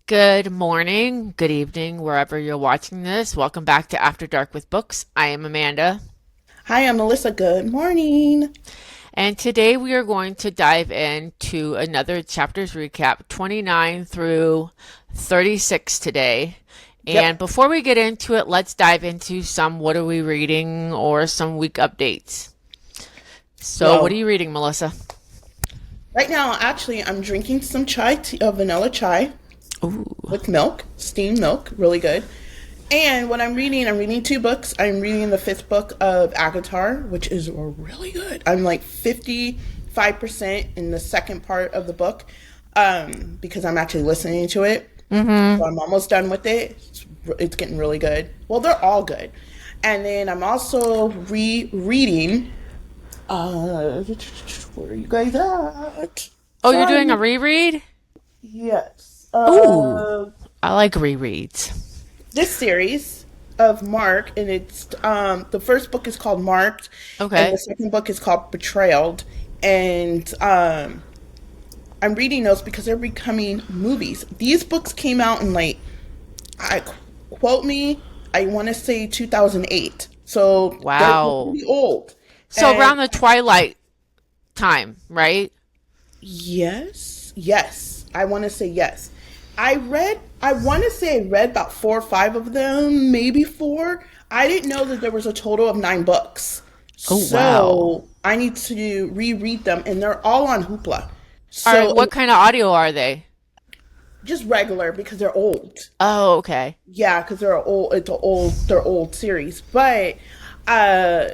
Good morning, good evening, wherever you're watching this. Welcome back to After Dark with Books. I am Amanda, Hi, I'm Melissa. Good morning. and today we are going to dive into another chapters recap, 29 through 36 today. And Yep. before we get into it, let's dive into some what are we reading or some week updates. So, what are Well, you reading, Melissa? right now, actually, I'm drinking some chai, vanilla chai Ooh. with milk, steamed milk, really good. And what I'm reading two books. I'm reading the fifth book of Agatar, which is really good. I'm like 55% in the second part of the book because I'm actually listening to it. So I'm almost done with it. It's getting really good. Well, they're all good. And then I'm also rereading. Where are you guys at? Oh, you're doing a Sorry. reread? Yes. Ooh, I like rereads. This series of Mark, and it's the first book is called Marked, and the Okay. second book is called Betrayed. And I'm reading those because they're becoming movies. These books came out in like, I quote me, I want to say 2008. So they're Wow. pretty old. So And around the Twilight time, right? yes, yes. I want to say yes. I want to say I read about four or five of them, maybe four. I didn't know that there was a total of nine books. Oh, wow. So I need to reread them, and they're all on Hoopla. All right, So, and what kind of audio are they? just regular because they're old. Oh, okay. Yeah, because they're old series. But uh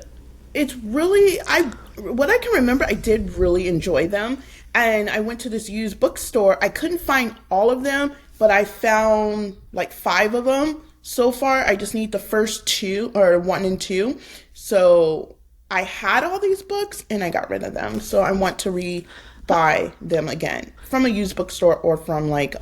it's really I what I can remember, I did really enjoy them. And I went to this used bookstore. I couldn't find all of them, but I found like five of them so far. I just need the first two, or one and two. So I had all these books and I got rid of them. So I want to buy them again from a used bookstore or from like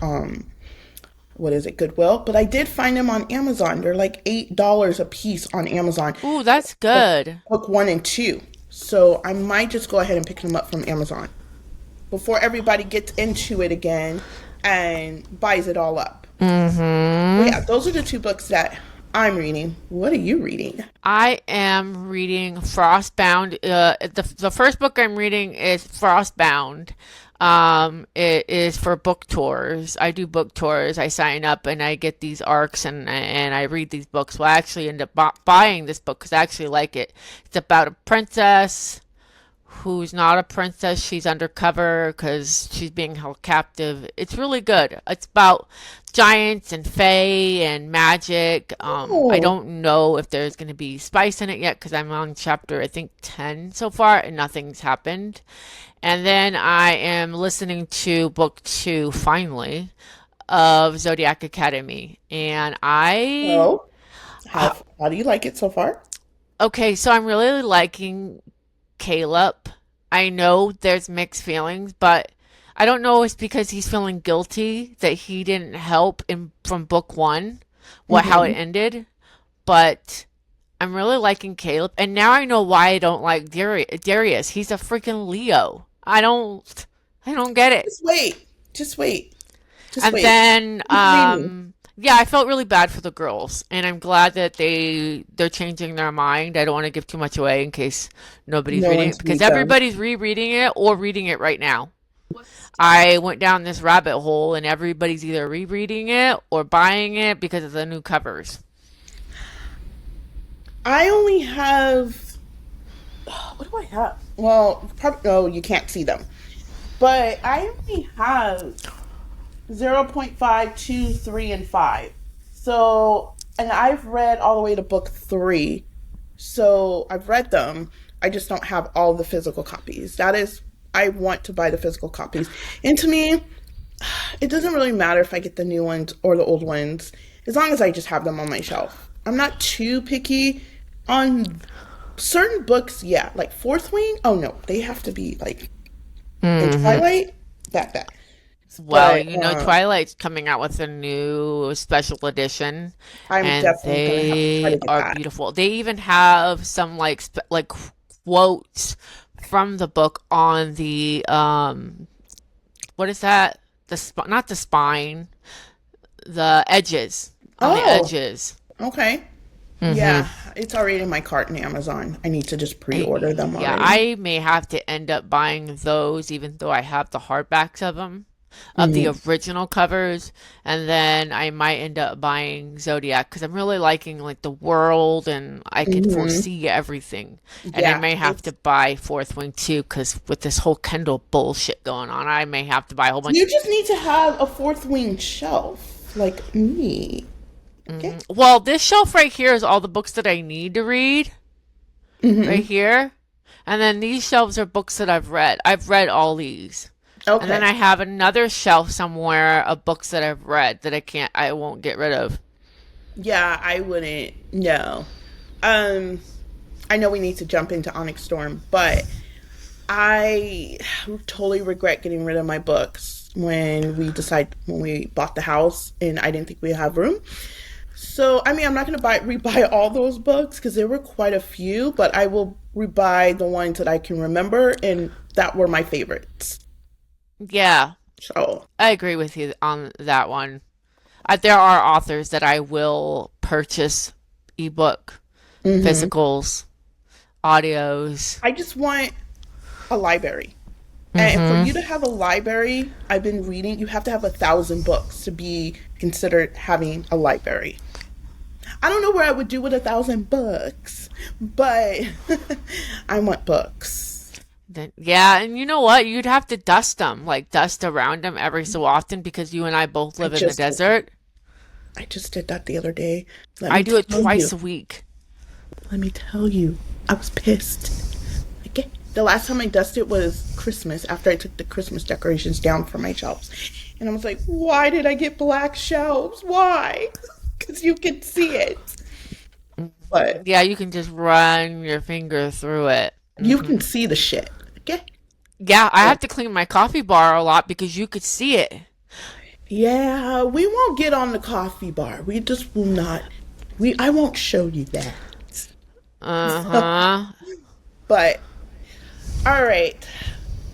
what is it, Goodwill. But I did find them on Amazon. They're like $8 a piece on Amazon. Ooh, that's Book, good. book one and two. So I might just go ahead and pick them up from Amazon before everybody gets into it again and buys it all up. But Mm-hmm. yeah, those are the two books that I'm reading. What are you reading? I am reading Frostbound. The first book I'm reading is Frostbound. It is for book tours. I do book tours. I sign up and I get these arcs and I read these books. Well, I actually end up buying this book because I actually like it. It's about a princess who's not a princess. She's undercover because she's being held captive. It's really good. It's about giants and fae and magic. I Oh, don't know if there's going to be spice in it yet because I'm on chapter, I think, 10 so far and nothing's happened. And then I am listening to book two, finally, of Zodiac Academy. And so uh, how do you like it so far? okay, so I'm really liking Caleb. I know there's mixed feelings, but I don't know if it's because he's feeling guilty that he didn't help in from book one, what how it Hmm. ended. But I'm really liking Caleb, and now I know why I don't like Darius. He's a freaking Leo. I don't get it. Just wait. Just wait. Just And wait. then, Keep reading. yeah, I felt really bad for the girls, and I'm glad that they're changing their mind. I don't want to give too much away in case nobody's No reading it one's because read them. everybody's rereading it or reading it right now. I went down this rabbit hole, and everybody's either rereading it or buying it because of the new covers. I only have what do I have? Well, probably no, you can't see them. But I only have 0.5, 2, 3, and 5. So, and I've read all the way to book 3. So I've read them. I just don't have all the physical copies. That is, I want to buy the physical copies. And to me, it doesn't really matter if I get the new ones or the old ones, as long as I just have them on my shelf. I'm not too picky on certain books. Yeah, like Fourth Wing. Oh no, they have to be like in Hmm. Twilight. That. Well, But you know, Twilight's coming out with a new special edition, I'm and definitely gonna have to try they to get are that. beautiful. They even have some like quotes from the book on the what is that? Not the spine. the edges, on the Oh, edges. okay. Mm-hmm. Yeah, it's already in my cart in Amazon. I need to just pre-order them Yeah, already. I may have to end up buying those, even though I have the hardbacks of them, of the Hmm. original covers, and then I might end up buying Zodiac because I'm really liking like the world and I can Hmm. foresee everything. And I Yeah, may have to it's buy Fourth Wing too because with this whole Kindle bullshit going on, I may have to buy a whole bunch. you just need to have a fourth wing shelf like me. Okay. Well, this shelf right here is all the books that I need to read right Hmm. here. And then these shelves are books that I've read. I've read all these. And then Okay. I have another shelf somewhere of books that I've read that I won't get rid of. Yeah, I wouldn't. No. Um, I know we need to jump into Onyx Storm, but I totally regret getting rid of my books when we bought the house and I didn't think we have room. So I mean, I'm not gonna buy rebuy all those books because there were quite a few, but I will rebuy the ones that I can remember and that were my favorites. Yeah, So, I agree with you on that one. There are authors that I will purchase ebook, hmm, physicals, audios. I just want a library. And for Mm-hmm. you to have a library, I've been reading, you have to have 1,000 books to be considered having a library. I don't know where I would do with 1,000 books, but I want books. Then, yeah, and you know what? You'd have to dust them, like dust around them every so often because you and I both I live in the just did, desert. I just did that the other day. Let I me do it tell twice you. a week. Let me tell you. I was pissed. Okay. The last time I dusted was Christmas after I took the Christmas decorations down from my shelves. And I was like, why did I get black shelves? Why? Because you can see it. But Yeah, you can just run your finger through it. you can Hmm. see the shit. Okay. Yeah, I Yeah. have to clean my coffee bar a lot because you could see it. Yeah, we won't get on the coffee bar. We just will not. I won't show you that. So, Uh-huh. but all right,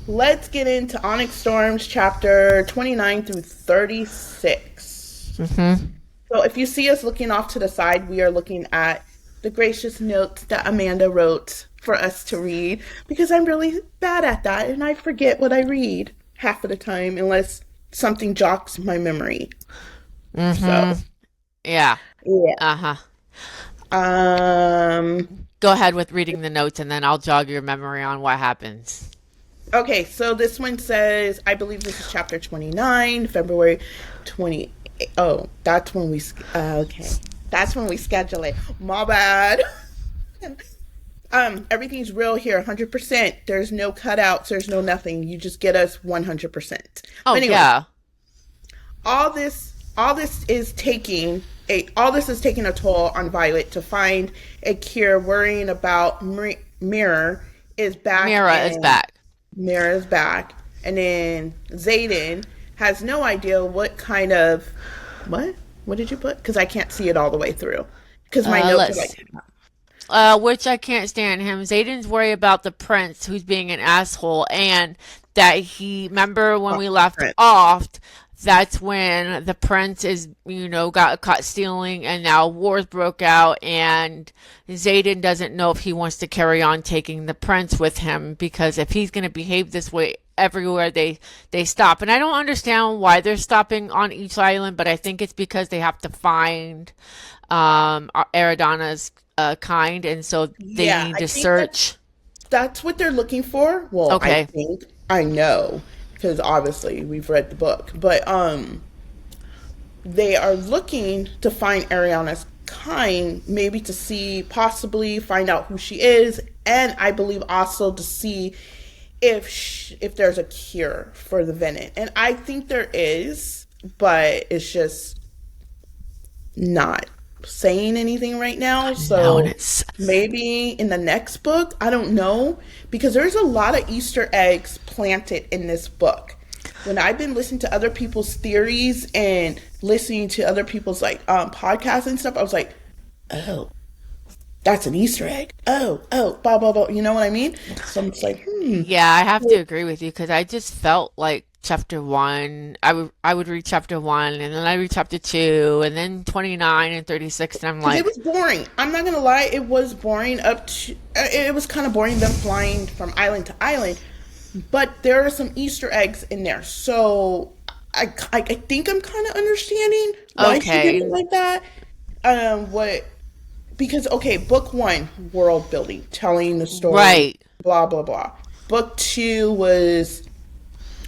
let's get into Onyx Storms chapter 29 through 36. Mm-hmm. So if you see us looking off to the side, we are looking at the gracious notes that Amanda wrote for us to read because I'm really bad at that and I forget what I read half of the time unless something jogs my memory. So, Mm-hmm. Yeah. yeah. Uh-huh. Um Go ahead with reading the notes and then I'll jog your memory on what happens. okay, so this one says I believe this is chapter 29, February 20. Oh, that's when we okay. That's when we schedule it. My bad. Everything's real here, 100%. There's no cutouts, there's no nothing. You just get us 100%. But Oh, anyway, yeah. all this is taking a toll on Violet to find a cure. Worrying about Mirror is back Mira is and back. Mirror is back, and then Zayden has no idea what kind of what did you put? Because I can't see it all the way through. Because my notes are Let's like which I can't stand him. Zayden's worried about the prince who's being an asshole and that he remember when we fuck the left print. off, that's when the prince is, got caught stealing and now wars broke out and Zayden doesn't know if he wants to carry on taking the prince with him because if he's going to behave this way everywhere they stop. And I don't understand why they're stopping on each island, but I think it's because they have to find Aridana's kind, and so they Yeah, need I to think search. that's what they're looking for. Well, I Okay. think I know because obviously we've read the book, but they are looking to find Ariana's kind, maybe to see, possibly find out who she is, and I believe also to see if there's a cure for the venom. And I think there is, but it's just not saying anything right now. No, and So it's maybe in the next book, I don't know, because there's a lot of Easter eggs planted in this book. When I've been listening to other people's theories and listening to other people's like podcasts and stuff, I was like, oh, that's an Easter egg. Oh, blah blah blah. You know what I mean? So I'm just like, yeah, I have to agree with you because I just felt like chapter one. I would read chapter one, and then I read chapter two, and then 29 and 36, and I'm Because it like, was boring. I'm not gonna lie, it was boring up to. It was kind of boring them flying from island to island, but there are some Easter eggs in there, so I think I'm kind of understanding why she did it okay, like that. What because okay, book one, world building, telling the story, right. blah blah blah. Book two was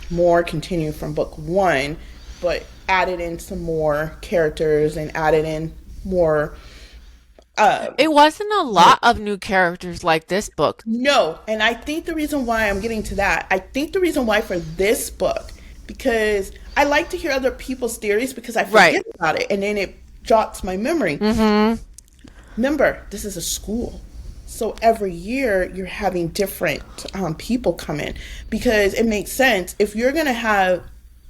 more continued from book one, but added in some more characters and added in more. Uh, It wasn't a lot of new characters like this book. no, and I think the reason why I'm getting to that, I think the reason why for this book, because I like to hear other people's theories because I Right. forget about it and then it jots my memory. Mm-hmm. Remember, this is a school. So every year you're having different people come in because it makes sense. If you're going to have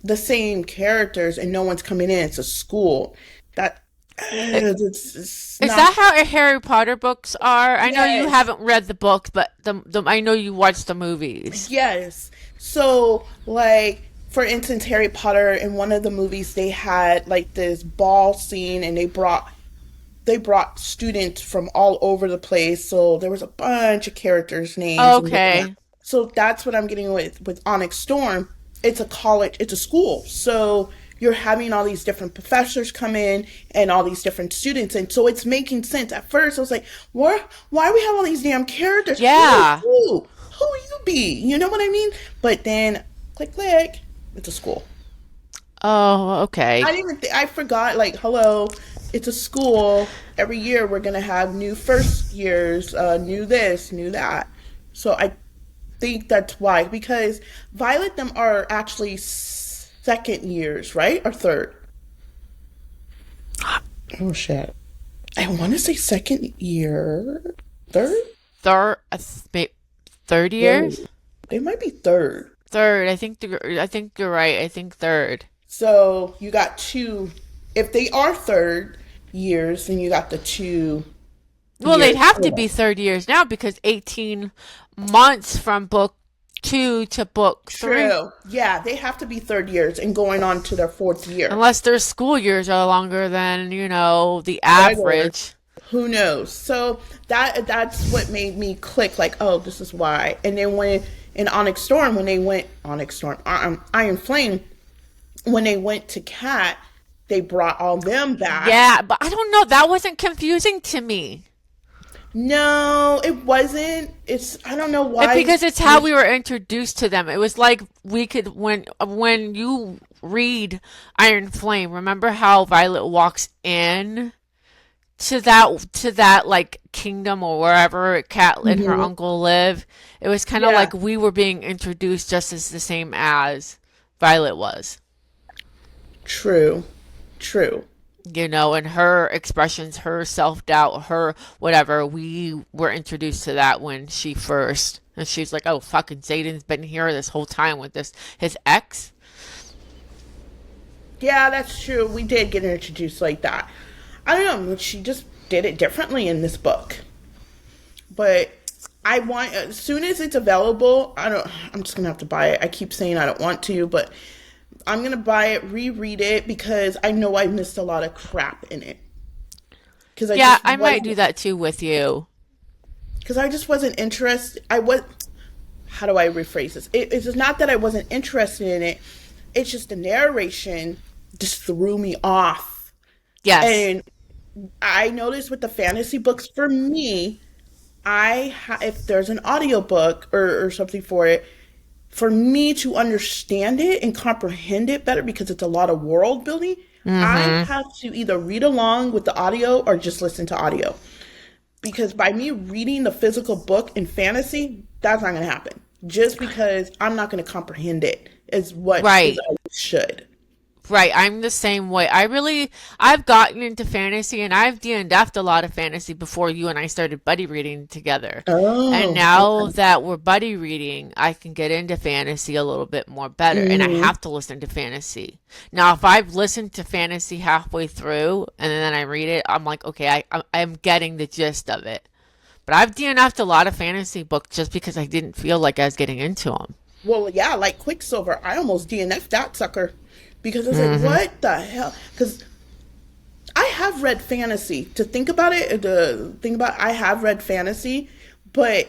the same characters and no one's coming in, it's a school. That it's Is not. that how Harry Potter books are? I know you Yes, haven't read the books, but the I know you watched the movies. yes. So, like, for instance, Harry Potter in one of the movies, they had like this ball scene and they brought students from all over the place. So there was a bunch of characters' names and this and that. Okay. So that's what I'm getting with Onyx Storm. It's a college, it's a school. So you're having all these different professors come in and all these different students. And so it's making sense. At first, I was like, what? Why do we have all these damn characters? Who are Yeah. you? Who you be? You know what I mean? But then, click, click, it's a school. Oh, okay. I didn't even I forgot, like, hello, it's a school. Every year we're going to have new first years, new this, new that. So I think that's why. Because Violet them are actually second years, right? Or third? Oh, shit. I want to say second year. Third? Third, third Third. years? They might be third. Third. I think you're right. I think third. So you got two. If they are third years, then you got the two Well, they'd years. have to be third years now because 18 months from book two to book three. True. Yeah, they have to be third years and going on to their fourth year. Unless their school years are longer than, the Regular. average. Who knows? So that's what made me click. Like, oh, this is why. And then when in Onyx Storm, when they went Onyx Storm, Iron Flame, when they went to Cat, they brought all them back. Yeah, but I don't know. That wasn't confusing to me. No, it wasn't. It's I don't know why. Because it's how we were introduced to them. It was like we could when you read Iron Flame, remember how Violet walks in to that like kingdom or wherever Kat and her Mhm. uncle live. It was kind of Yeah, like we were being introduced just as the same as Violet was. true, true. And her expressions, her self doubt, her whatever, we were introduced to that when she first. And she's like, oh, fucking Zayden's been here this whole time with his ex. Yeah, that's true. We did get introduced like that. I don't know. She just did it differently in this book. But I want as soon as it's available. I don't. I'm just gonna have to buy it. I keep saying I don't want to, but I'm gonna buy it, reread it because I know I missed a lot of crap in it. Because I Yeah, just I might wasn't. do that too with you. Because I just wasn't interested. I was. How do I rephrase this? It's just not that I wasn't interested in it. It's just the narration just threw me off. Yes. And I noticed with the fantasy books, for me, if there's an audiobook or something for it, for me to understand it and comprehend it better because it's a lot of world building, I Mm-hmm. have to either read along with the audio or just listen to audio. Because by me reading the physical book in fantasy, that's not going to happen. Just because I'm not going to comprehend it is what is Right. I should. Right, I'm the same way. I've gotten into fantasy and I've DNF'd a lot of fantasy before you and I started buddy reading together. And Oh, now okay. that we're buddy reading, I can get into fantasy a little bit more better. And I Hmm. have to listen to fantasy. Now, if I've listened to fantasy halfway through and then I read it, I'm like, okay, I'm getting the gist of it. But I've DNF'd a lot of fantasy books just because I didn't feel like I was getting into them. Well, yeah, like Quicksilver. I almost DNF'd that sucker because I was like, Hmm. what the hell? Because I have read fantasy. To think about it, the thing about I have read fantasy, but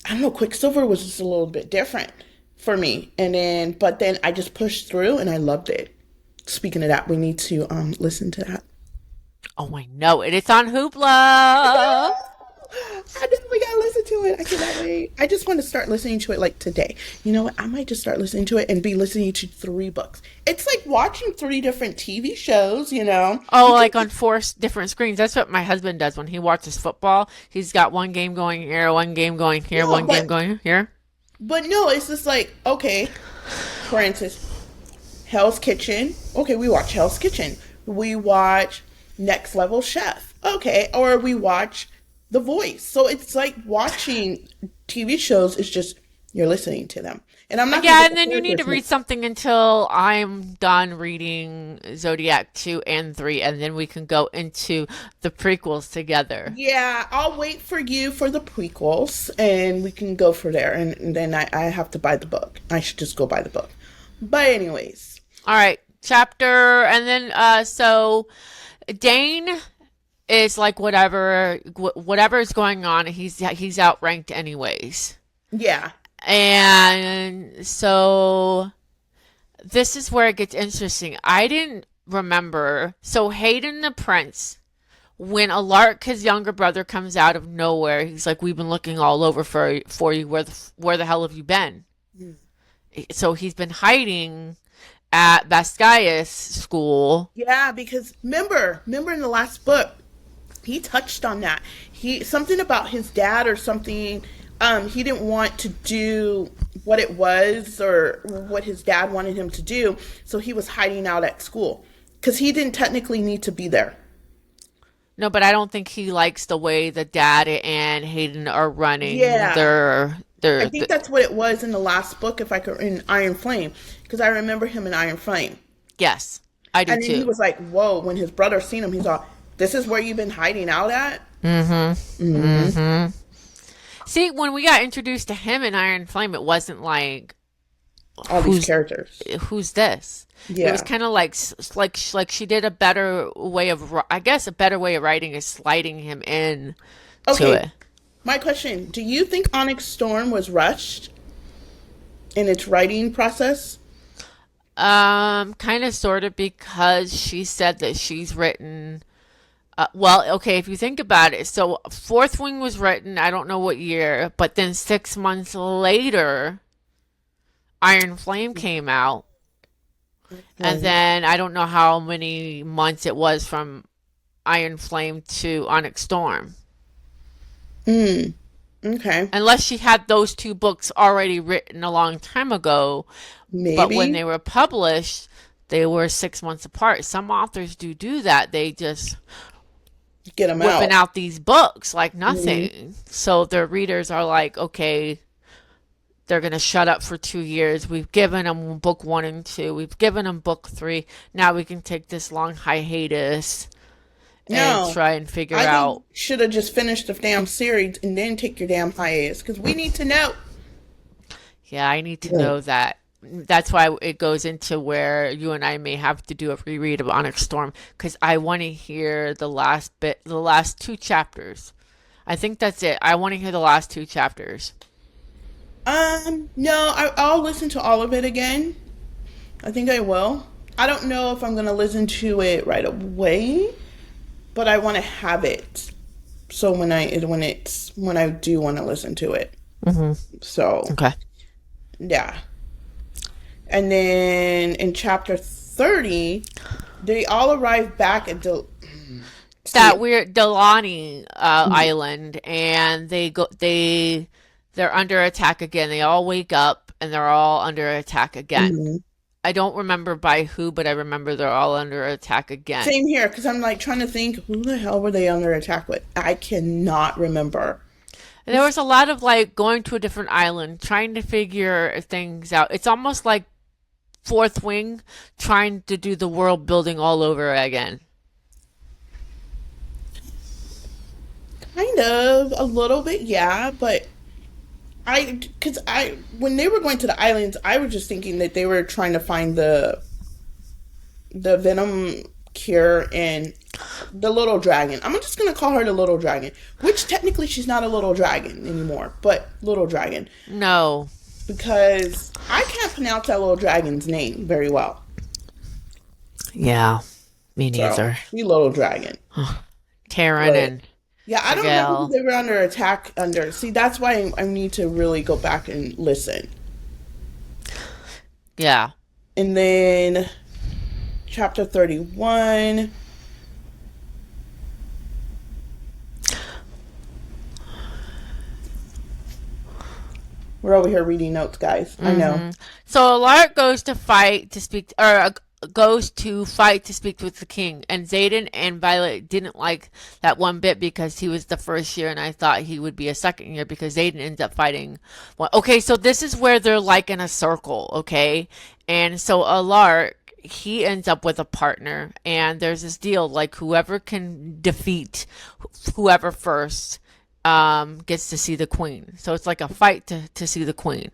I don't know. Quicksilver was just a little bit different for me, and then but then I just pushed through and I loved it. Speaking of that, we need to listen to that. Oh, I know it. It's on Hoopla. I definitely gotta listen to it. I cannot wait. I just want to start listening to it like today. You know what? I might just start listening to it and be listening to three books. It's like watching three different TV shows, you know? Oh, You can like on four different screens. That's what my husband does when he watches football. He's got one game going here, one game going here, no, one game going here. but no, it's just like, okay, for instance, Hell's Kitchen. Okay, we watch Hell's Kitchen. We watch Next Level Chef. Okay, or we watch The Voice. So it's like watching TV shows is just you're listening to them. And I'm not gonna Yeah, get and the then you need to characters read mixed. something until I'm done reading Zodiac 2 and 3, and then we can go into the prequels together. Yeah, I'll wait for you for the prequels and we can go for there. And then I have to buy the book. I should just go buy the book. But anyways, All right, chapter, and then so Dane is like whatever is going on, he's outranked anyways. yeah. And so this is where it gets interesting. I didn't remember. So Hayden the Prince, when Alark, his younger brother, comes out of nowhere, he's like, "We've been looking all over for you. Where the hell have you been?" So he's been hiding at Bascaius school. Yeah, because remember in the last book, he touched on that. He something about his dad or something. He didn't want to do what it was or what his dad wanted him to do, so he was hiding out at school because he didn't technically need to be there. No, but I don't think he likes the way the dad and Hayden are running Yeah, I their think that's what it was in the last book, if I could, in Iron Flame, because I remember him in Iron Flame, yes, I do and then he too. was like, "Whoa!" When his brother seen him, he's all, "This is where you've been hiding out at." Mm-hmm. Hmm. Mm-hmm. See, when we got introduced to him in Iron Flame, it wasn't like All these who's characters. who's this? It was Yeah. kind of like she did a better way of I guess a better way of writing is sliding him in to Okay. it. My question: do you think Onyx Storm was rushed in its writing process? Kind of, sort of, because she said that she's written. Well, okay, if you think about it, so Fourth Wing was written, I don't know what year, but then 6 months later, Iron Flame came out, and Hmm. then I don't know how many months it was from Iron Flame to Onyx Storm. Mm. Okay. Unless she had those two books already written a long time ago, but when Maybe they were published, they were 6 months apart. Some authors do that. They just get them whipping out. out these books like Hmm. nothing. So their readers are like, okay, they're going to shut up for 2 years. We've given them book one and two. We've given them book three. Now we can take this long hiatus and No, try and figure I think out. you should have just finished the damn series and then take your damn hiatus because we need to know. Yeah, I need to Yeah. know that. That's why it goes into where you and I may have to do a reread of Onyx Storm because I want to hear the last bit, the last two chapters. I think that's it. I want to hear the last two chapters. No, I'll listen to all of it again. I think I will. I don't know if I'm gonna listen to it right away, but I want to have it. So when I do want to listen to it. Hmm. So Okay. yeah, and then in chapter 30, they all arrive back at the. See, That weird Delani island, and they're under attack again. They all wake up and they're all under attack again. mhm. I don't remember by who, but I remember they're all under attack again. Same here, because I'm like trying to think who the hell were they under attack with? I cannot remember. And there was a lot of like going to a different island, trying to figure things out. It's almost like Fourth Wing trying to do the world building all over again. Kind of, a little bit, yeah, but Because when they were going to the islands, I was just thinking that they were trying to find the venom cure in the little dragon. I'm just gonna call her the little dragon, which technically she's not a little dragon anymore, but little dragon No. because I can't pronounce that little dragon's name very well. Yeah, me So neither. she little dragon, Taryn but and yeah, I don't know who Miguel. they were under attack under. See, that's why I need to really go back and listen. Yeah. And then chapter 31. We're over here reading notes, guys. I know. So Alaric goes to fight to speak, or goes to fight to speak with the king. And Zayden and Violet didn't like that one bit because he was the first year, and I thought he would be a second year because Zayden ends up fighting. Well, okay, so this is where they're like in a circle, okay, and so Alaric. He ends up with a partner, and there's this deal like whoever can defeat whoever first gets to see the queen. So it's like a fight to see the queen.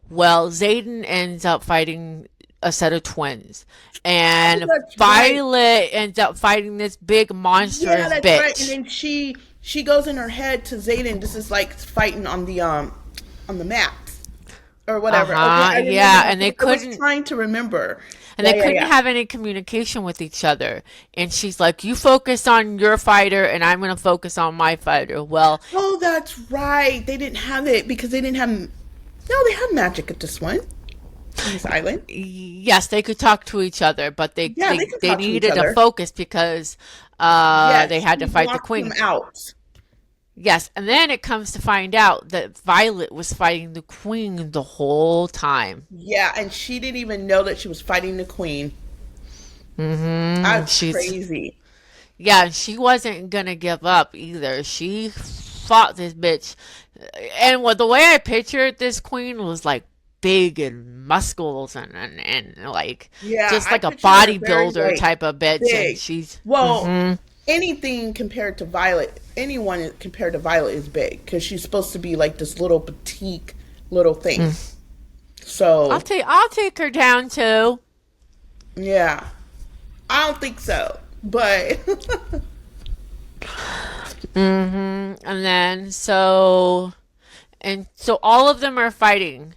Well, Zayden ends up fighting a set of twins, Oh, and that's right. Violet ends up fighting this big Yeah, monstrous that's right. And bitch. then she goes in her head to Zayden. This is like fighting on the map or Uh whatever. Okay, huh. I remember Yeah, now. and they I was couldn't. trying to remember. And Yeah, they yeah, couldn't yeah. have any communication with each other. And she's like, "You focus on your fighter, and I'm gonna focus on my fighter." Well, Oh, that's right. They didn't have it because they didn't have. No, they had magic at this one on this island. yes, they could talk to each other, but Yeah, they could they talk to each needed to other. focus because they Yes, had to she fight the blocked them queen. out. Yes, and then it comes to find out that Violet was fighting the queen the whole time. Yeah, and she didn't even know that she was fighting the queen. Mm-hmm. That's crazy. Yeah, and she wasn't gonna give up either. She fought this bitch, and what the way I pictured this queen was like big and muscles and like Yeah, just I like a pictured her very bodybuilder like type of bitch, and big. she's Well, mm-hmm. anything compared to Violet, anyone compared to Violet is big because she's supposed to be like this little petite little thing. So I'll take her down too. yeah, I don't think so, but And then so all of them are fighting,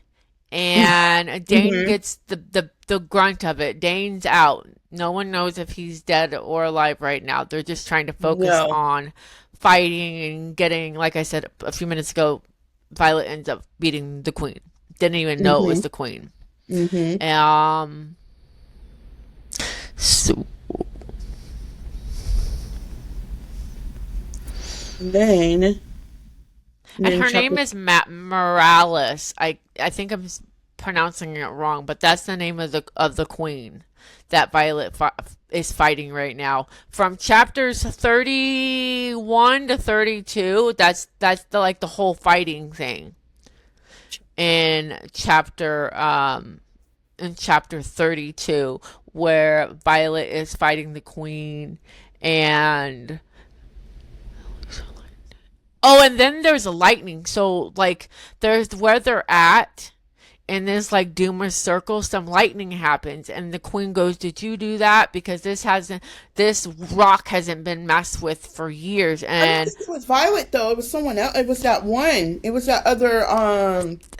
and Dane Mhm. gets the grunt of it. Dane's out. No one knows if he's dead or alive right now. They're just trying to focus No. on fighting and getting, like I said a few minutes ago, Violet ends up beating the queen. Didn't even know it was Mhm. the queen. Mhm. Um, so, And then, and and then her chapter. name is Matt Morales. I think I'm pronouncing it wrong, but that's the name of the queen that is fighting right now. From chapters 31 to 32, that's the like the whole fighting thing. In chapter 32 where Violet is fighting the queen and oh, and then there's a lightning. So like there's where they're at in this like doomer circle, some lightning happens and the queen goes, "Did you do that? Because this rock hasn't been messed with for years." I don't And think it was Violet though. It was someone else. It was that one. It was that other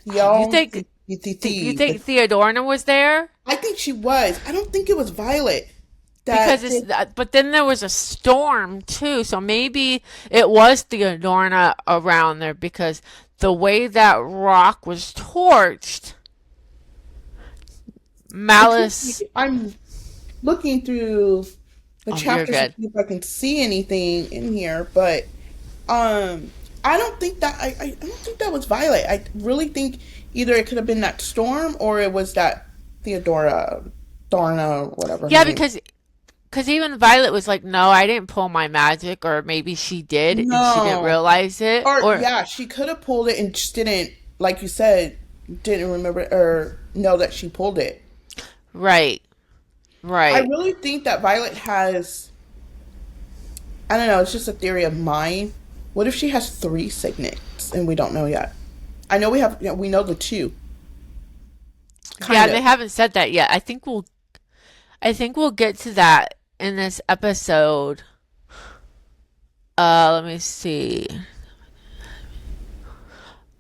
you y'all. think you think Theodorna was there? I think she was. I don't think it was Violet. Because That did. but then there was a storm too, so maybe it was Theodorna around there because the way that rock was torched, I can't see. Malice. I'm looking through the Oh, you're chapters to good. see if I can see anything in here, but um, I don't think that I don't think that was Violet. I really think either it could have been that storm or it was that Theodora, Darna, whatever her Yeah, name. because even Violet was like, "No, I didn't pull my magic," or maybe she did and she didn't No. realize it, Or or yeah, she could have pulled it and just didn't, like you said, didn't remember or know that she pulled it. right, I right. really think that Violet has. I don't know. It's just a theory of mine. What if she has three signets and we don't know yet? I know we have. Yeah, we know the two, Yeah, kind they of. haven't said that yet. I think we'll get to that in this episode. Let me see.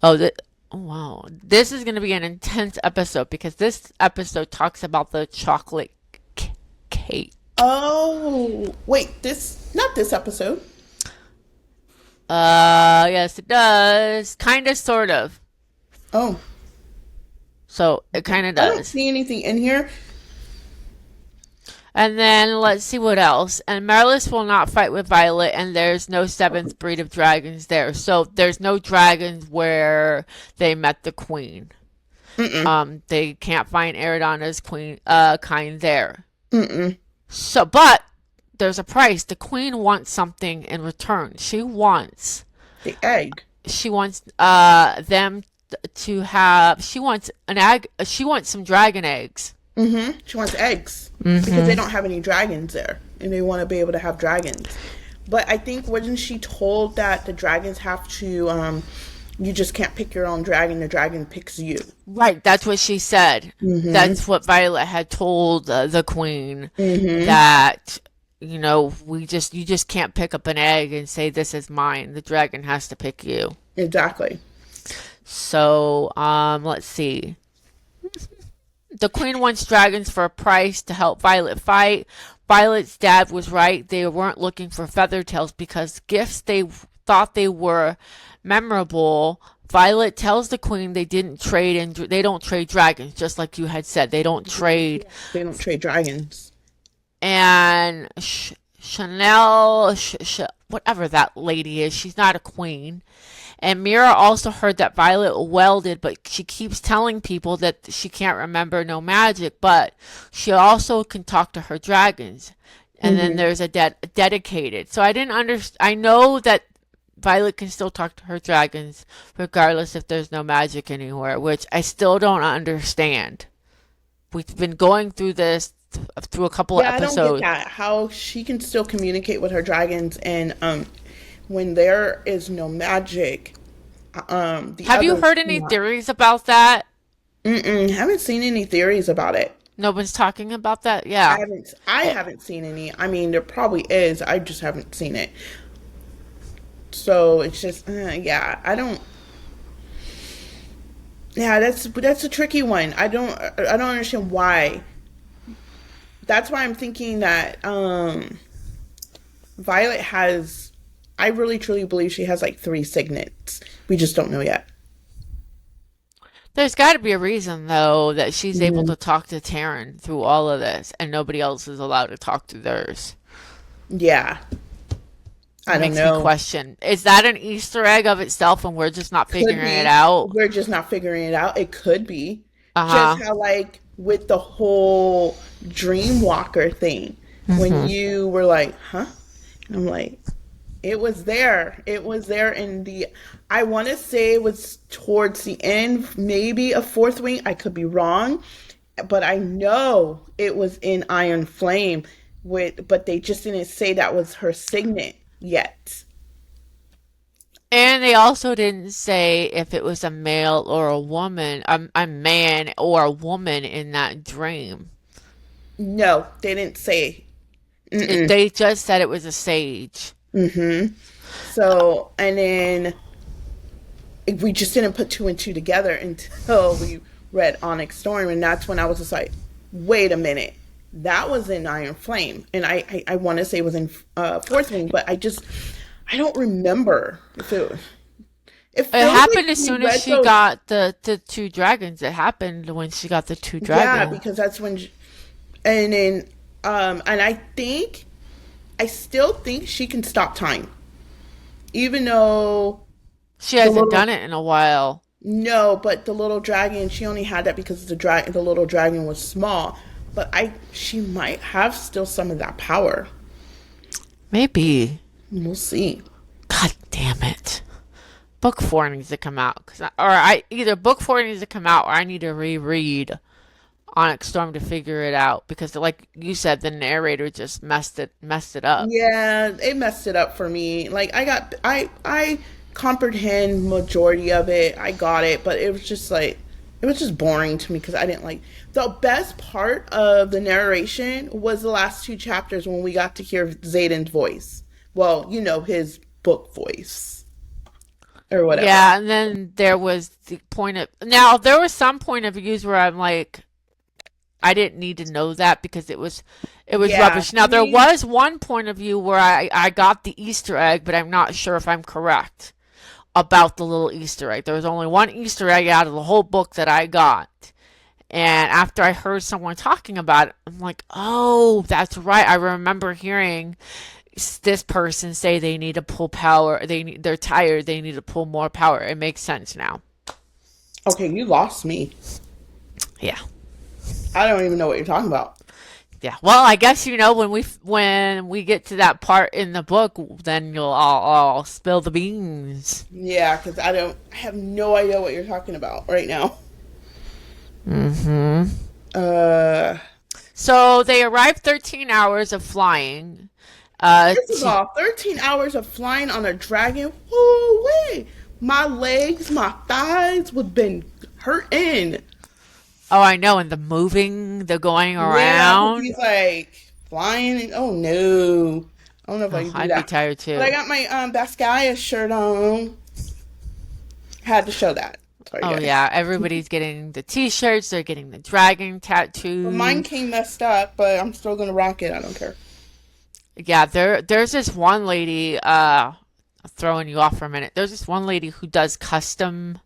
Oh, oh, wow. This is going to be an intense episode because this episode talks about the chocolate c- cake. Oh, wait, this not this episode. Yes, it does. Kind of, sort of. Oh, So it kind of I don't does. see anything in here. And then let's see what else. And Marlis will not fight with Violet, and there's no seventh breed of dragons there. So there's no dragons where they met the queen. Mm-mm. They can't find Eridona's queen kind there. Mm-mm. So, but there's a price. The queen wants something in return. The egg. She wants them to have. She wants an egg. She wants some dragon eggs. Mm-hmm. She wants eggs because they Mm-hmm. don't have any dragons there, and they want to be able to have dragons. But I think wasn't she told that the dragons have to? You just can't pick your own dragon. The dragon picks you. Right, that's what she said. Mm-hmm. That's what Violet had told the queen, Mm-hmm. that you just can't pick up an egg and say this is mine. The dragon has to pick you. Exactly. So, let's see. The queen wants dragons for a price to help Violet fight. Violet's dad was right. They weren't looking for feather tails because gifts they thought they were memorable. Violet tells the queen they didn't trade, and they don't trade dragons, just like you had said. They don't trade. They don't trade dragons. And Chanel, whatever that lady is, she's not a queen. And Mira also heard that Violet welded, but she keeps telling people that she can't remember no magic, but she also can talk to her dragons. And then Mm-hmm. there's a dedicated. So I didn't understand. I know that Violet can still talk to her dragons, regardless if there's no magic anywhere, which I still don't understand. We've been going through this through a couple of Yeah, I don't get episodes. that. How she can still communicate with her dragons, and when there is no magic, the Have you others heard any cannot. theories about that? Mm-mm, haven't seen any theories about it. No one's talking about that? I Yeah. haven't. I haven't seen any. I mean, there probably is. I just haven't seen it. So it's just, yeah. I don't. Yeah, that's a tricky one. I don't understand why. That's why I'm thinking that Violet has. I really truly believe she has like three signets. We just don't know yet. There's got to be a reason, though, that she's able Mhm. to talk to Taryn through all of this, and nobody else is allowed to talk to theirs. Yeah, It I don't makes me know. question, is that an Easter egg of itself and we're just not Could figuring it be. out? We're just not figuring it out. It could be. Just Uh-huh. how, like, with the whole Dreamwalker thing, when Mm-hmm. you were like, huh? I'm like, it was there. It was there in the, I want to say it was towards the end, maybe a fourth wing. I could be wrong, but I know it was in Iron Flame but they just didn't say that was her signet yet. And they also didn't say if it was a male or a woman, a man or a woman in that dream. No, they didn't say. Mm-mm. They just said it was a sage. Mm-hmm. So, and then we just didn't put two and two together until we read Onyx Storm, and that's when I was just like, wait a minute, that was in Iron Flame, and I want to say it was in Fourth Wing, but I don't remember if it It feels like happened as we soon as read she those. got the two dragons. It happened when she got the two Yeah, dragons. because that's when, and then and I still think she can stop time, even though She the hasn't little done it in a while. no, but the little dragon, she only had that because the little dragon was small. But she might have still some of that power. Maybe. We'll see. God damn it. Book four needs to come out, either book four needs to come out, or I need to reread Onyx Storm to figure it out because, like you said, the narrator just messed it up. Yeah, it messed it up for me. Like I comprehend majority of it. I got it, but it was just boring to me because I didn't like the best part of the narration was the last two chapters when we got to hear Zayden's voice. Well, you know, his book voice or whatever. Yeah, and then there was the point of now there was some point of views where I'm like, I didn't need to know that because it was Yeah, rubbish. to Now there me, was one point of view where I got the Easter egg, but I'm not sure if I'm correct about the little Easter egg. There was only one Easter egg out of the whole book that I got. And after I heard someone talking about it, I'm like, oh, that's right. I remember hearing this person say they need to pull power. They're tired. They need to pull more power. It makes sense now. okay, you lost me. Yeah. I don't even know what you're talking about. Yeah. Well, I guess you know when we get to that part in the book, then you'll all spill the beans. Yeah, because I have no idea what you're talking about right now. Mm-hmm. Uh, So they arrived 13 hours of flying. Uh, First of to, all, 13 hours of flying on a dragon. Whoo wee! My legs, my thighs would have been hurting. oh, I know. And the moving, the going Yeah, because around. he's like flying and oh no. I don't know if I Oh, can do I'd be that. tired But I too. got my Basquiat shirt on. Had to show that. Sorry Oh guys. yeah, everybody's getting the t-shirts, they're getting the dragon But mine tattoos. came messed up, but I'm still gonna rock it. I don't care. Yeah, there's this one lady, throwing you off for a minute. There's this one lady who does custom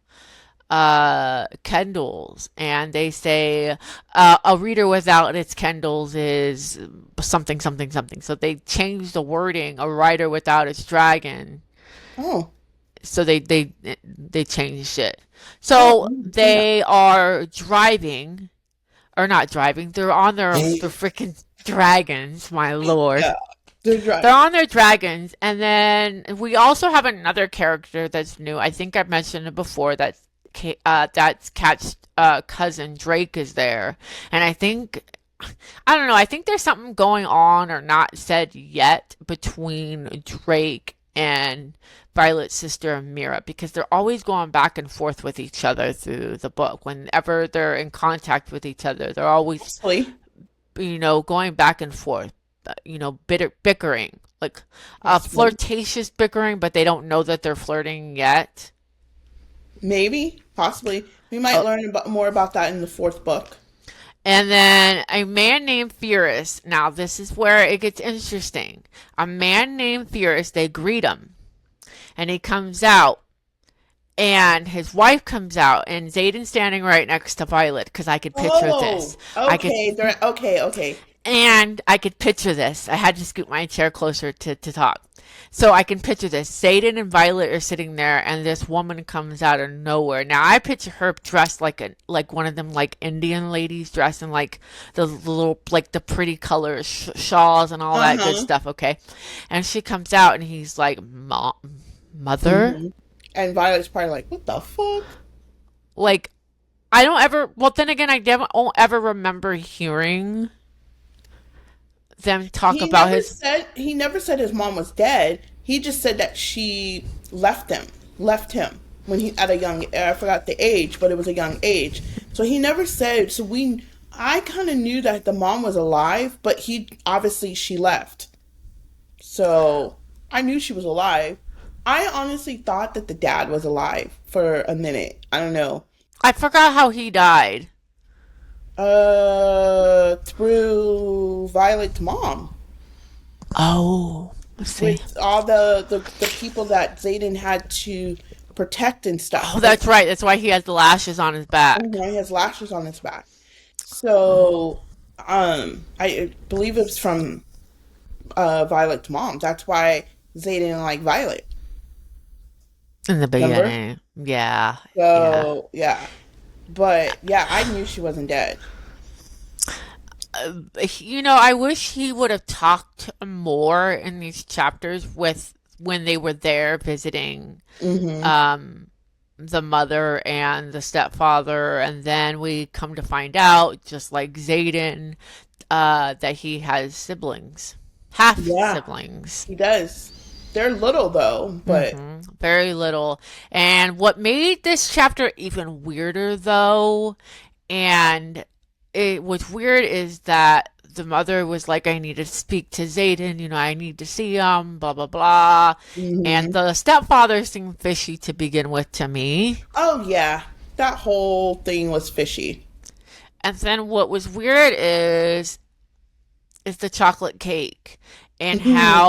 Kindles, and they say a reader without its Kindles is something something something. So they changed the wording, a writer without its dragon. Oh, So they changed it. oh, I So didn't see that. they are driving or not driving. They're on their freaking dragons, my lord. Yeah, they're They're driving. on their dragons, and then we also have another character that's new. I think I've mentioned it before. That's Cat's cousin Drake is there, and I don't know. I think there's something going on or not said yet between Drake and Violet's sister Mira because they're always going back and forth with each other through the book. Whenever they're in contact with each other, they're always Possibly, going back and forth, bickering, like possibly, flirtatious bickering, but they don't know that they're flirting yet. maybe, possibly. We might Uh, learn more about that in the fourth book. and then a man named Furious. Now, this is where it gets interesting. A man named Furious, they greet him, and he comes out, and his wife comes out, and Zayden's standing right next to Violet, because I could picture this. Oh, I could okay. Okay, okay. And I could picture this. I had to scoot my chair closer to talk. So I can picture this. Zayden and Violet are sitting there, and this woman comes out of nowhere. Now I picture her dressed like one of them like Indian ladies dressed in like the little like the pretty colors, shawls and all that good Uh-huh. stuff. Okay, and she comes out, and he's like, Mother, Hmm. And Violet's probably like, what the fuck? like I don't ever. Well, then again, I don't ever remember hearing them talk about his. He never said his mom was dead. He just said that she left him when he at a young I forgot the age, but it was a young age. So he never said so we I kind of knew that the mom was alive, but he obviously she left. So I knew she was alive. I honestly thought that the dad was alive for a minute. I don't know. I forgot how he died. Through Violet's mom. Oh, let's see. With all the people that Zayden had to protect and stuff. Oh, that's right. That's why he has the lashes on his back. He has lashes on his back. So, I believe it was from Violet's mom. That's why Zayden didn't like Violet. In the Remember? beginning. Yeah, yeah. So yeah, but yeah, I knew she wasn't dead. I wish he would have talked more in these chapters with when they were there visiting Hmm. um the mother and the stepfather, and then we come to find out, just like Zayden, that he has siblings, half Yeah, siblings. he does. They're little though, but Very little. And what made this chapter even weirder, though, and it was weird, is that the mother was like, I need to speak to Zayden, I need to see him, blah, blah, blah. And hmm the stepfather seemed fishy to begin with to me. oh yeah, that whole thing was fishy. And then what was weird is the chocolate cake and hmm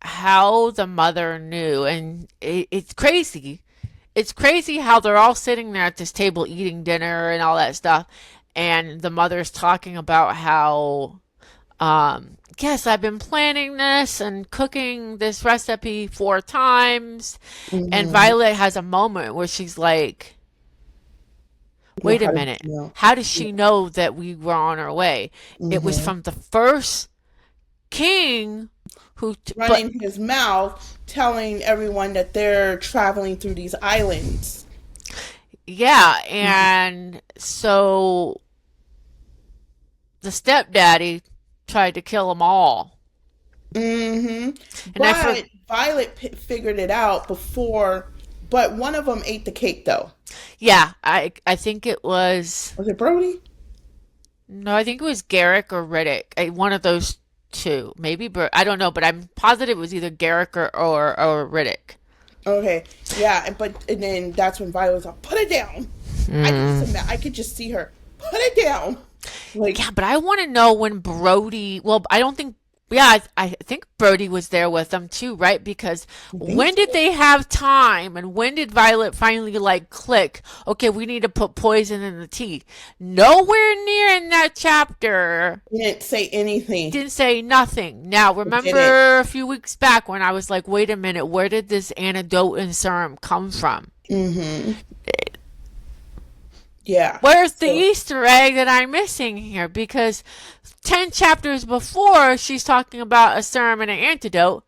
how the mother knew. And it's crazy. It's crazy how they're all sitting there at this table eating dinner and all that stuff, and the mother's talking about how, yes, I've been planning this and cooking this recipe 4 times. And hmm Violet has a moment where she's like, Well, wait a how did minute, you know? how does she know that we were on our way? It was hmm from the first king who, but Running his mouth, telling everyone that they're traveling through these islands. yeah, and so the stepdaddy tried to kill them all. hmm And I for But Violet figured it out before. But one of them ate the cake, though. yeah, I think it was, Was it Brody? no, I think it was Garrick or Riddick. One of those two. Maybe I don't know, but I'm positive it was either Garrick or Riddick. Okay, yeah, and then that's when Violet was like, "Put it down." I could just see her put it down. Like, Yeah, but I want to know when Brody. Well, I don't think. Yeah, I think Brody was there with them too, right? Because I think when did so. they have time, and when did Violet finally like click? Okay, we need to put poison in the tea. Nowhere near in that chapter. He didn't say anything. Didn't say nothing. Now, It didn't. remember a few weeks back when I was like, wait a minute, where did this antidote and serum come from? hmm Yeah. Where's the So Easter egg that I'm missing here? Because 10 chapters before, she's talking about a serum and an antidote.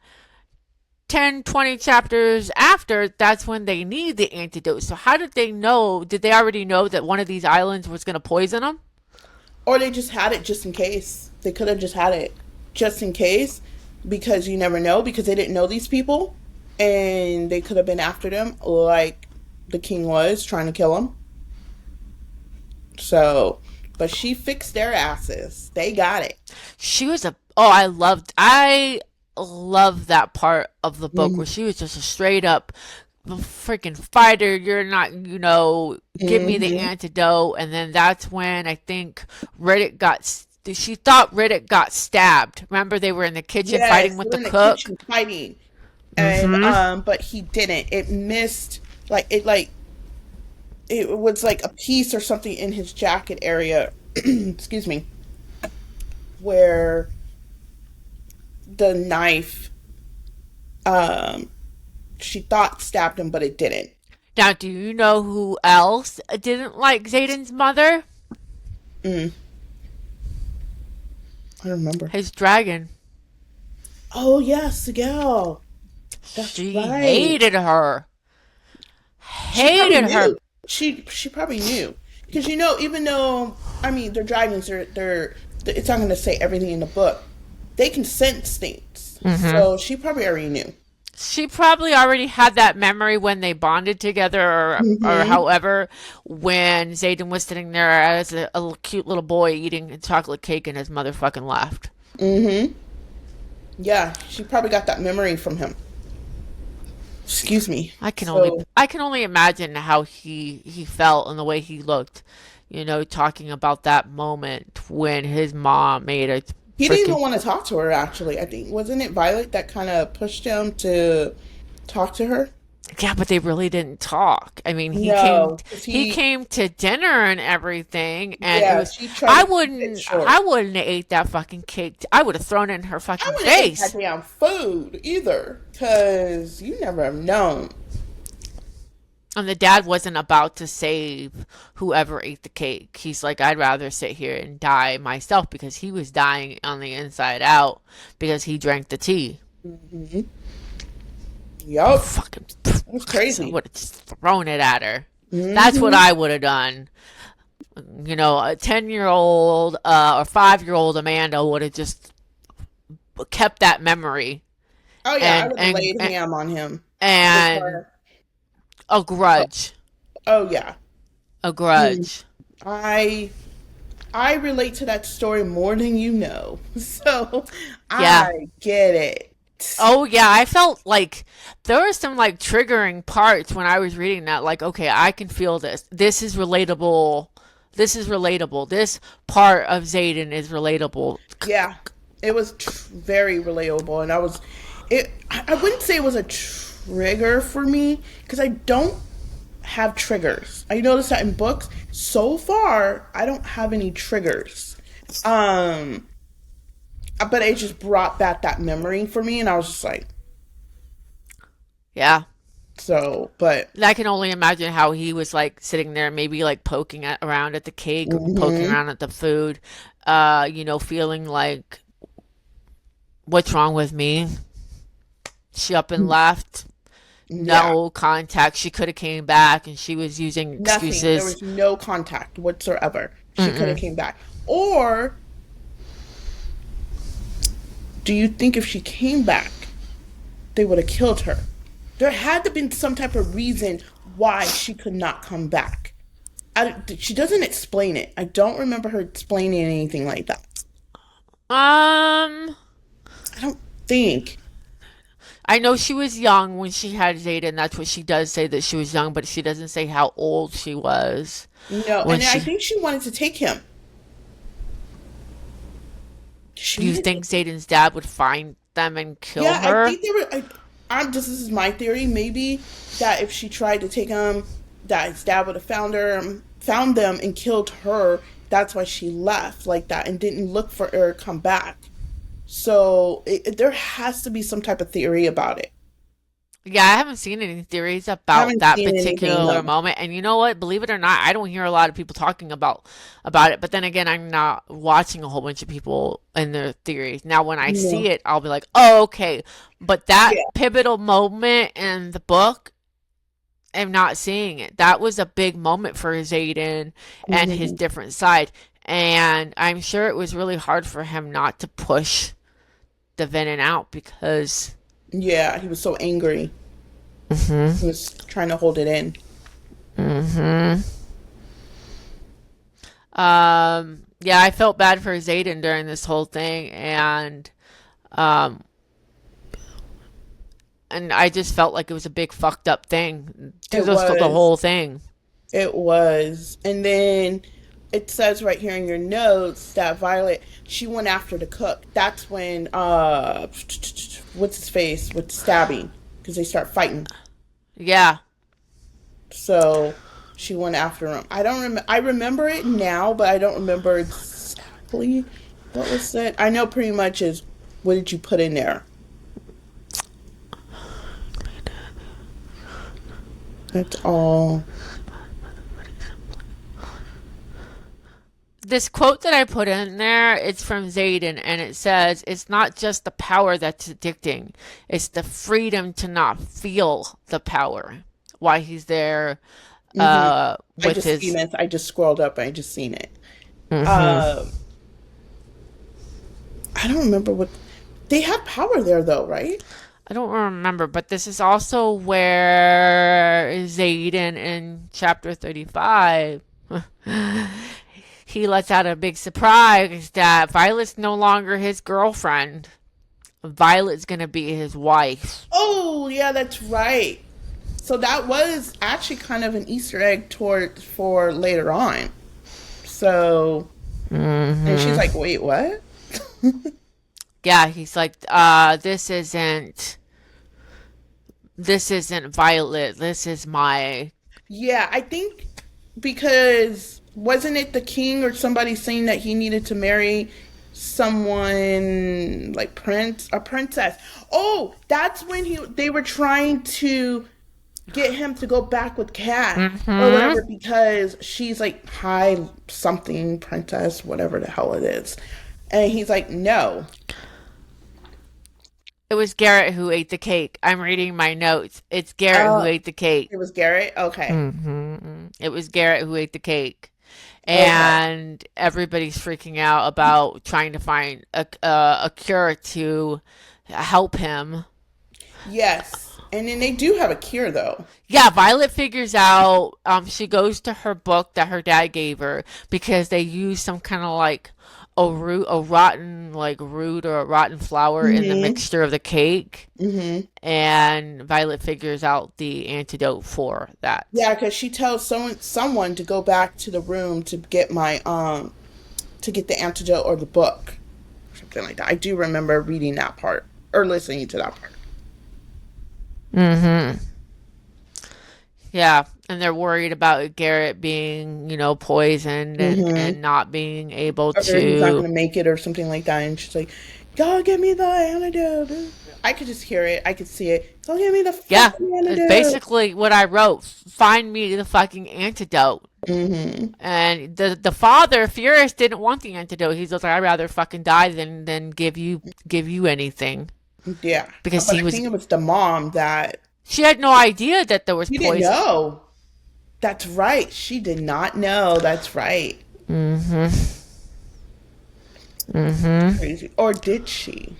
10, 20 chapters after, that's when they need the antidote. So, how did they know? Did they already know that one of these islands was going to poison them? or they just had it just in case. They could have just had it just in case because you never know because they didn't know these people and they could have been after them like the king was trying to kill them. So, but she fixed their asses. They got it. She was a. Oh, I love that part of the book where Mm-hmm. she was just a straight up freaking fighter. You're not, give me the Mm-hmm. antidote. And then that's when I think Riddick she thought Riddick got stabbed. Remember, they were in the kitchen fighting Yes, they with were the in the cook? kitchen fighting, and Mm-hmm. but he didn't. It missed like it was like a piece or something in his jacket area. Excuse me, where the knife um she thought stabbed him, but it didn't. Now, do you know who else didn't like Zayden's mother? Mm, I don't remember. His dragon. Oh yes, the gal. That's She right. hated her. She probably Hated her. knew. She probably knew because even though I mean they're dragons, they're it's not going to say everything in the book. They can sense things, Mm-hmm. so she probably already knew. She probably already had that memory when they bonded together, or hmm however, when Zayden was sitting there as a cute little boy eating a chocolate cake and his mother fucking left. hmm Yeah, she probably got that memory from him. Excuse me. I can only So I can only imagine how he felt and the way he looked, talking about that moment when his mom made a he didn't freaking. even want to talk to her. Actually, I think wasn't it Violet that kind of pushed him to talk to her? Yeah, but they really didn't talk. I mean, he came No, 'cause he came to dinner and everything, and it yeah, was. she tried I to keep it wouldn't short. I wouldn't have ate that fucking cake. I would have thrown it in her I fucking wouldn't eat that face. damn food either, cause you never have known. And the dad wasn't about to save whoever ate the cake. He's like, I'd rather sit here and die myself, because he was dying on the inside out because he drank the tea. hmm Yup, Fucking, that's I crazy. would have just thrown it at her. That's what hmm I would have done. A 10-year old or 5-year old Amanda would have just kept that memory Oh yeah, I and would have and laid and, ham on him with and her. a Oh, grudge, oh yeah. a Mm. grudge. I I relate to that story more than you know. So Yeah. I get it. Oh yeah, I felt like there were some like triggering parts when I was reading that. Like, okay, I can feel this. This is relatable. This is relatable. This part of Zayden is relatable. Yeah, it was very relatable, and I wouldn't say it was a trigger for me because I don't have triggers. I noticed that in books so far, I don't have any triggers. Um, but it just brought back that memory for me, and I was just like, Yeah. so. But I can only imagine how he was like sitting there, maybe like poking around at the cake, poking hmm around at the food, feeling like, what's wrong with me? She up and left. yeah, No contact. She could have came back, and she was using nothing. There excuses. was no contact whatsoever. She could have Mm-mm. came back, or do you think if she came back, they would have killed her? There had to been some type of reason why she could not come back. She doesn't explain it. I don't remember her explaining anything like that. Um, I don't think. I know she was young when she had Zayden. That's what she does say, that she was young, but she doesn't say how old she was No, when and I she. think she wanted to take him. She Do you wanted to, think Zayden's dad would find them and kill yeah, I her? think they were. I'm just this is my theory. Maybe that if she tried to take him, that his dad would have found them, and killed her. That's why she left like that and didn't look for her to come back. So there has to be some type of theory about it. Yeah, I haven't seen any theories I about haven't that seen anything particular though. moment. And you know what? Believe it or not, I don't hear a lot of people talking about it. But then again, I'm not watching a whole bunch of people and their theories. Now, when I see No. it, I'll be like, "Oh, okay." But that Yeah. pivotal moment in the book, I'm not seeing it. That was a big moment for Zayden and his hmm different side. And I'm sure it was really hard for him not to push the venom out because. Yeah, he was so angry. Mhm. He was trying to hold it in. Mhm. Yeah, I felt bad for Zayden during this whole thing, um, and I just felt like it was a big fucked up thing through It the was. whole thing. It was. And then it says right here in your notes that Violet, she went after the cook. That's when what's his face with stabbing because they start fighting. Yeah, So she went after him. I don't remember. I remember it now, but I don't remember exactly what was said. I know pretty much is what did you put in there. That's all. this quote that I put in there, it's from Zayden, and it says, "It's not just the power that's addicting; it's the freedom to not feel the power." Why he's there, hmm I with just seen his. this. I just scrolled up. I just seen it. Hmm. Um, I don't remember what they have power there though, right? I don't remember, but this is also where Zayden in chapter 35 he lets out a big surprise that Violet's no longer his girlfriend. Violet's gonna be his wife. Oh, yeah, that's right. So that was actually kind of an Easter egg toward for later on. So, and she's Hmm. like, "Wait, what?" Yeah, he's like, this isn't Violet. This is my. Yeah, I think because wasn't it the king or somebody saying that he needed to marry someone like a princess? Oh, that's when they were trying to get him to go back with Kat or whatever Hmm. because she's like high something princess, whatever the hell it is. And he's like, no. It was Garrett who ate the cake. I'm reading my notes. It's Garrett who Uh, ate the cake. it was Garrett? Okay. It was Garrett who ate the cake. Okay. And everybody's freaking out about trying to find a cure to help him. Yes. And then they do have a cure though. Yeah, Violet figures out, she goes to her book that her dad gave her because they use some kind of like a rotten like root or a rotten flower in the Mm-hmm. mixture of the cake. Mm-hmm. And Violet figures out the antidote for that. Yeah, because she tells someone to go back to the room to get my to get the antidote or the book. Something like that. I do remember reading that part or listening to that part. Mm-hmm. Yeah, and they're worried about Garrett being, poisoned Mm-hmm. and not being able Or he's not to. gonna make it or something like that. And she's like, "Go get me the antidote." I could just hear it. I could see it. Go get me the Yeah, fucking it's antidote. basically what I wrote. Find me the fucking antidote. Mm-hmm. And the father, Furious, didn't want the antidote. He's just like, I'd rather fucking die than give you anything Yeah, because but he I was. think it was the mom that She had no idea that there was she didn't poison. know. That's right. She did not know. That's right. Mm-hmm. Mm-hmm. Crazy. Or did she?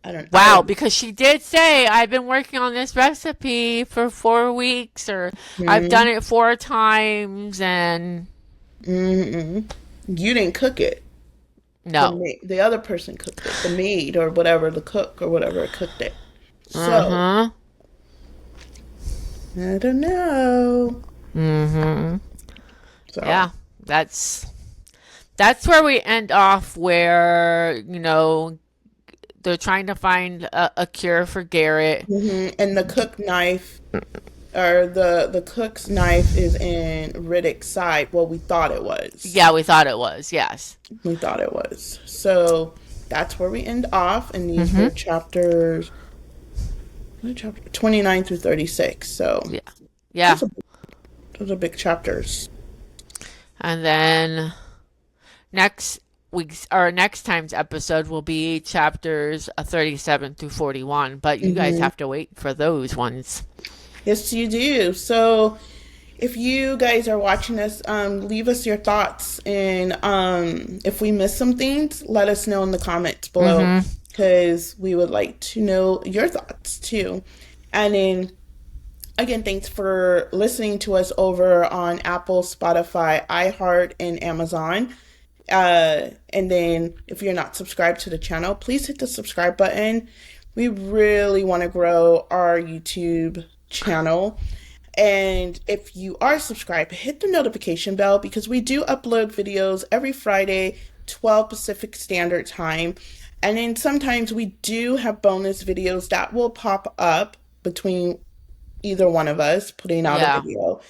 I Wow, don't. because she did say, I've been working on this recipe for 4 weeks, or I've done Hmm. it 4 times, and Hmm. You didn't cook it. no. The other person cooked it. The maid or whatever, the cook or whatever cooked it. So Uh-huh. I don't know. Mm-hmm. So Yeah, that's where we end off, where, they're trying to find a cure for Garrett. and the cook knife or the cook's knife is in Riddick's side. Well, we thought it was. Yeah, we thought it was, yes. We thought it was. So that's where we end off, and these Mm-hmm. were chapters. What chapter? 29 through 36. So Yeah. Yeah. those are those are big chapters. And then next time's episode will be chapters 37 through 41, but you guys Hmm. have to wait for those ones. Yes, you do. So if you guys are watching us, leave us your thoughts, and if we miss some things, let us know in the comments below, Mm-hmm. because we would like to know your thoughts too. And then again, thanks for listening to us over on Apple, Spotify, iHeart, and Amazon. And then if you're not subscribed to the channel, please hit the subscribe button. We really want to grow our YouTube channel. And if you are subscribed, hit the notification bell, because we do upload videos every Friday, 12 Pacific Standard Time. And then sometimes we do have bonus videos that will pop up between either one of us putting out a Yeah. video.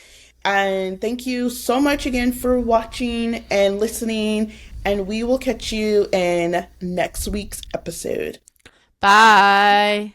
And thank you so much again for watching and listening. And we will catch you in next week's episode. Bye.